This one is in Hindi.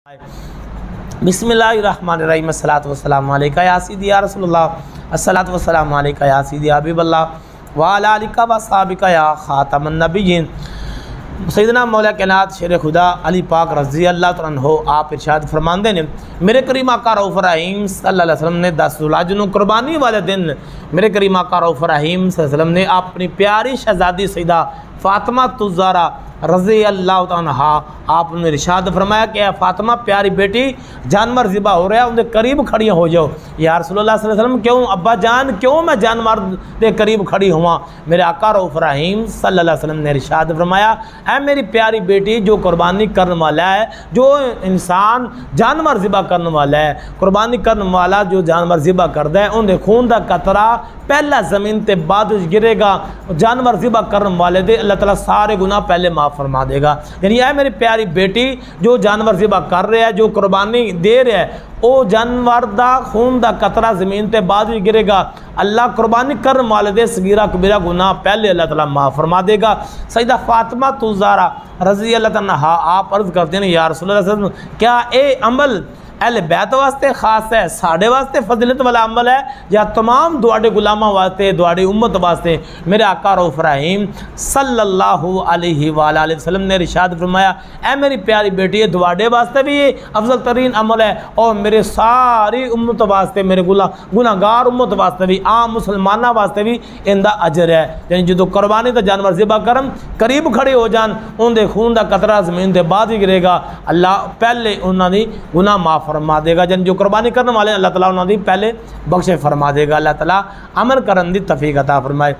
बिस्मिल्लाहिर्रहमानिर्रहीम अस्सलातु वस्सलामु अलैका या सय्यदी या रसूलल्लाह अस्सलातु वस्सलामु अलैका या सय्यदी या हबीबल्लाह व अला आलिका व सहाबिका या खातमन नबिय्यीन। सैयदना मौला कायनात शेर खुदा अली पाक रज़ी अल्लाह तआला अन्हु आप इरशाद फरमाते ने, मेरे करीम आका रऊफ़ रहीम सल्लल्लाहु अलैहि वसल्लम ने 10 ज़ुल्हिज नूं कुर्बानी वाले दिन मेरे करीम आका रऊफ़ रहीम सल्लल्लाहु अलैहि वसल्लम ने अपनी प्यारी शहज़ादी सैयदा फ़ातिमा तुज़्ज़ारा रज़ी अल्लाह तआला अन्हा आपने इरशाद फरमाया कि फ़ातिमा प्यारी बेटी जानवर ज़िबा हो रहा है, उनके करीब खड़ी हो जाओ। या रसूलुल्लाह सल्लल्लाहु अलैहि वसल्लम क्यों अब्बा जान क्यों मैं जानवर के करीब खड़ी हुआ? मेरे आका रऊफ़ रहीम सल्लल्लाहु अलैहि वसल्लम ने इरशाद फरमाया, ऐ मेरी प्यारी बेटी, जो कुर्बानी करने वाला है, जो इंसान जानवर ज़िबा करने वाला है, कुर्बानी करने वाला जो जानवर ज़िबा करता है, उनके खून का कतरा पहला ज़मीन ते बाद गिरेगा। जानवर ज़िबा करने वाले दे अल्लाह ताला सारे गुनाह पहले माफ़ फरमा देगा। यानी ऐ मेरी प्यारी बेटी, जो जानवर ज़िबा कर रहा है, जो कुर्बानी दे रहा है, वो जानवर दा खून दा कतरा ज़मीन ते बाद भी गिरेगा। अल्लाह कुर्बानी करने वाले दे सगीरा कबीरा गुनाह पहले अल्लाह ताला माफ़ फरमा देगा। सैयदा फ़ातिमा तुज़्ज़ारा रज़ी अल्लाह तआला अन्हा आप अर्ज़ करते हैं, या रसूलल्लाह सल्लल्लाहु अलैहि वसल्लम क्या ये अमल अहले बैत वास्ते खास है, साढ़े वास्ते फजीलत वाला अमल है, या तमाम दुआडे गुलामा वास्ते, दुआडे उम्मत वास्ते? मेरे आका रऊफ़ रहीम सल्लल्लाहु अलैहि वसल्लम ने इरशाद फरमाया, ऐ मेरी प्यारी बेटी, ये दुआडे वास्ते भी ये अफजल तरीन अमल है और मेरे सारी उम्मत वास्ते, मेरे गुनाहगार उम्मत वास्ते भी, आम मुसलमाना वास्ते भी इंदा अजर है। यानी जो कुर्बानी का जानवर ज़िबा करन करीब खड़े हो जान, उनके खून का कतरा ज़मीन के बाद ही गिरेगा। अल्लाह पहले उन्होंने गुनाह माफ़ फरमा देगा। जन जो कुर्बानी करने वाले अल्लाह ताला उन्होंने पहले बख्शे फरमा देगा। अल्लाह ताला अमल करन दी तौफीक अता फरमाए।